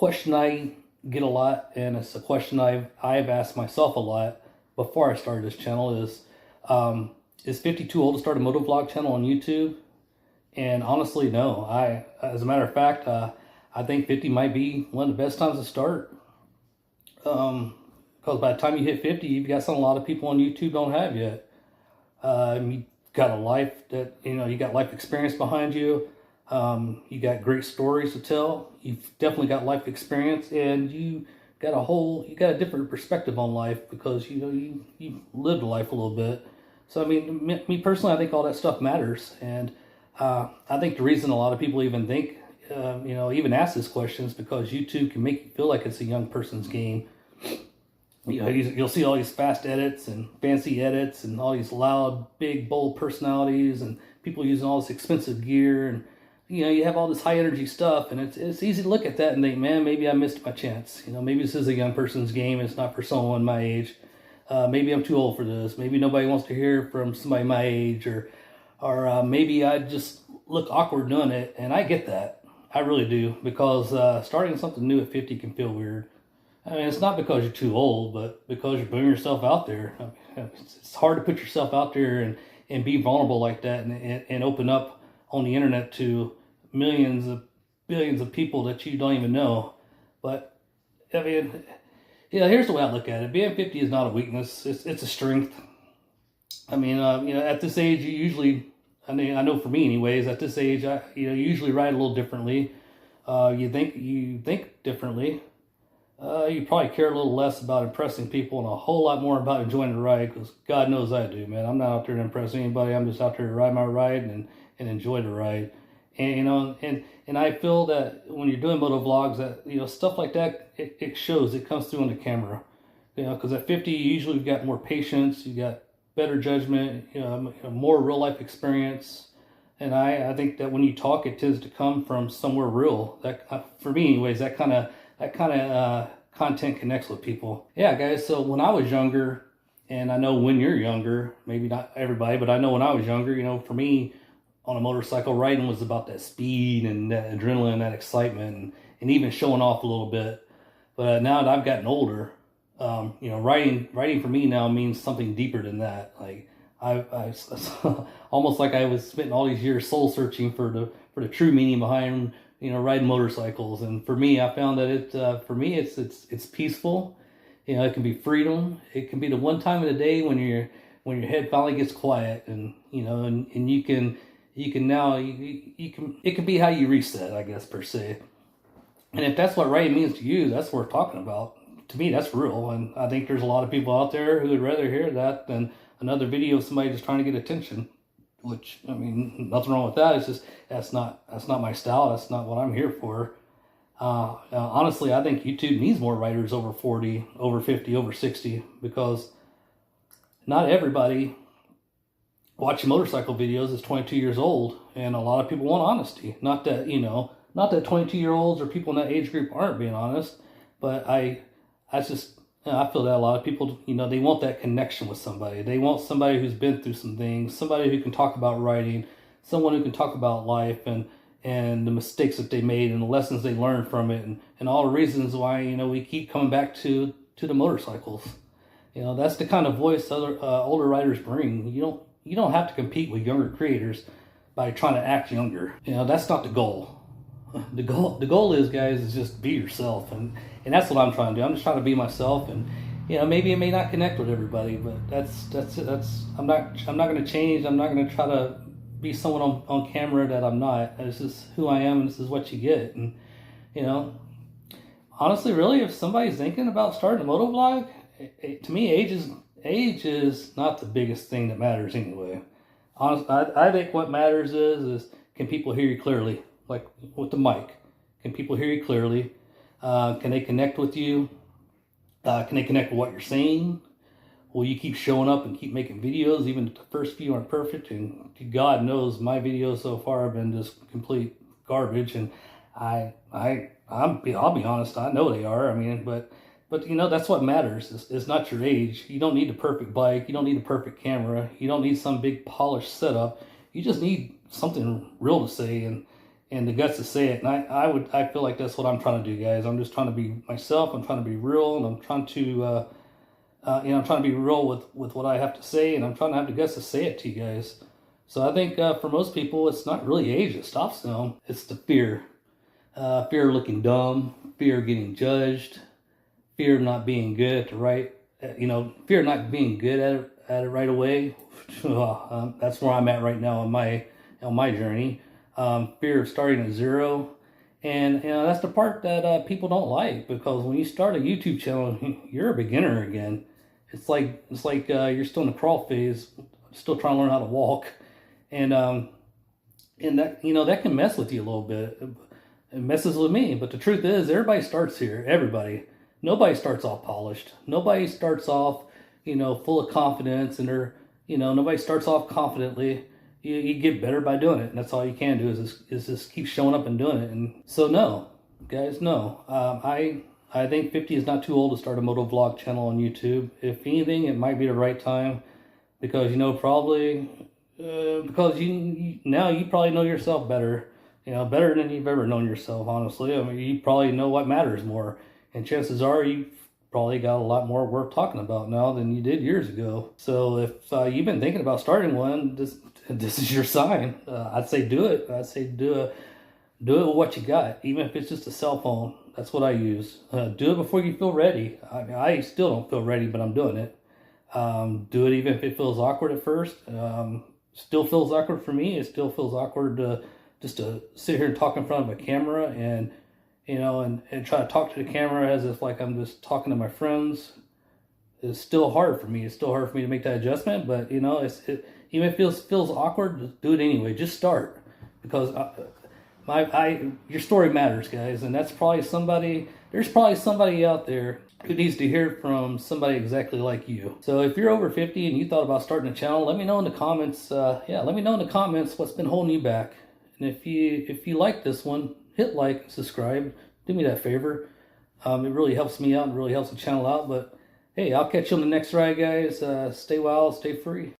question I get a lot, and it's a question I've asked myself a lot before I started this channel is 50 too old to start a motovlog channel on YouTube? And honestly, no. As a matter of fact, I think 50 might be one of the best times to start. Because by the time you hit 50, you've got something a lot of people on YouTube don't have yet. You got a life that, you got life experience behind you. You got great stories to tell. You've definitely got life experience, and you got a different perspective on life because, you lived life a little bit. So, I mean, me personally, I think all that stuff matters. And I think the reason a lot of people even think, even ask this question is because YouTube can make you feel like it's a young person's game. You'll see all these fast edits and fancy edits and all these loud, big, bold personalities and people using all this expensive gear. And, you have all this high energy stuff, and it's easy to look at that and think, man, maybe I missed my chance. Maybe this is a young person's game. It's not for someone my age. Maybe I'm too old for this. Maybe nobody wants to hear from somebody my age, or maybe I just look awkward doing it. And I get that. I really do, because starting something new at 50 can feel weird. I mean, it's not because you're too old, but because you're putting yourself out there. I mean, it's hard to put yourself out there and be vulnerable like that and open up on the internet to billions of people that you don't even know. But, I mean, here's the way I look at it. Being 50 is not a weakness. It's a strength. I mean, at this age, you usually, I know for me anyways, at this age, you usually ride a little differently. You think differently. You probably care a little less about impressing people and a whole lot more about enjoying the ride, because God knows I do, man. I'm not out there to impress anybody. I'm just out there to ride my ride and enjoy the ride. And, and I feel that when you're doing moto vlogs, that, stuff like that, it shows, it comes through on the camera. Because at 50, you usually have got more patience, you got better judgment, more real life experience. And I think that when you talk, it tends to come from somewhere real. That, for me anyways, that kind of content connects with people. Yeah, guys, so when I was younger, and I know when you're younger, maybe not everybody, but I know when I was younger, for me, on a motorcycle, riding was about that speed and that adrenaline, that excitement, and even showing off a little bit. But now that I've gotten older, riding for me now means something deeper than that. Like I almost like I was spending all these years soul searching for the true meaning behind riding motorcycles. And for me, I found that it's peaceful. It can be freedom. It can be the one time of the day when your head finally gets quiet, and and you can it can be how you reset, I guess, per se. And if that's what riding means to you, that's what we're talking about. To me, that's real. And I think there's a lot of people out there who would rather hear that than another video of somebody just trying to get attention. Which, I mean, nothing wrong with that. It's just that's not my style. That's not what I'm here for. Honestly, I think YouTube needs more writers over 40, over 50, over 60, because not everybody watching motorcycle videos is 22 years old, and a lot of people want honesty. Not that 22-year-olds or people in that age group aren't being honest, but I feel that a lot of people, they want that connection with somebody. They want somebody who's been through some things, somebody who can talk about writing, someone who can talk about life and the mistakes that they made and the lessons they learned from it, and all the reasons why, we keep coming back to the motorcycles. That's the kind of voice older writers bring. You don't have to compete with younger creators by trying to act younger. That's not the goal. The goal is, guys, is just be yourself, and that's what I'm trying to do. I'm just trying to be myself, and maybe it may not connect with everybody, but that's I'm not going to change. I'm not going to try to be someone on camera that I'm not. This is who I am, and this is what you get. And honestly, really, if somebody's thinking about starting a motovlog, to me, age is not the biggest thing that matters anyway. Honestly, I think what matters is can people hear you clearly? Like with the mic, can people hear you clearly? Can they connect with you? Can they connect with what you're saying? Will you keep showing up and keep making videos, even if the first few aren't perfect? And God knows my videos so far have been just complete garbage. And I'll be honest, I know they are. I mean, but that's what matters. It's not your age. You don't need a perfect bike. You don't need a perfect camera. You don't need some big polished setup. You just need something real to say. And and the guts to say it. And I feel like that's what I'm trying to do, guys. I'm just trying to be myself. I'm trying to be real, and I'm trying to I'm trying to be real with what I have to say, and I'm trying to have the guts to say it to you guys. So I think for most people, it's not really age that stops them. It's the fear. Fear of looking dumb, fear of getting judged, fear of not being good at the right, fear of not being good at it right away. That's where I'm at right now on my journey. Fear of starting at zero. And that's the part that people don't like, because when you start a YouTube channel, you're a beginner again. It's like you're still in the crawl phase, still trying to learn how to walk, and that that can mess with you a little bit. It messes with me, but the truth is, everybody starts here. Everybody, nobody starts off polished. Nobody starts off full of confidence, and nobody starts off confidently. You get better by doing it, and that's all you can do is just keep showing up and doing it. And so, no, guys, no. I think 50 is not too old to start a motovlog channel on YouTube. If anything, it might be the right time, because probably because now you probably know yourself better, better than you've ever known yourself. Honestly, I mean, you probably know what matters more, and chances are you've probably got a lot more worth talking about now than you did years ago. So if you've been thinking about starting one, this is your sign. I'd say do it. I'd say do it with what you got, even if it's just a cell phone. That's what I use. Do it before you feel ready. I mean, I still don't feel ready, but I'm doing it. Do it even if it feels awkward at first. Still feels awkward for me. It still feels awkward to sit here and talk in front of a camera and and try to talk to the camera as if like I'm just talking to my friends. It's still hard for me. It's still hard for me to make that adjustment, but even if it feels awkward, just do it anyway. Just start, because your story matters, guys, and that's probably somebody. There's probably somebody out there who needs to hear from somebody exactly like you. So if you're over 50 and you thought about starting a channel, let me know in the comments. Let me know in the comments what's been holding you back. And if you like this one, hit like, subscribe. Do me that favor. It really helps me out and really helps the channel out. But hey, I'll catch you on the next ride, guys. Stay wild, stay free.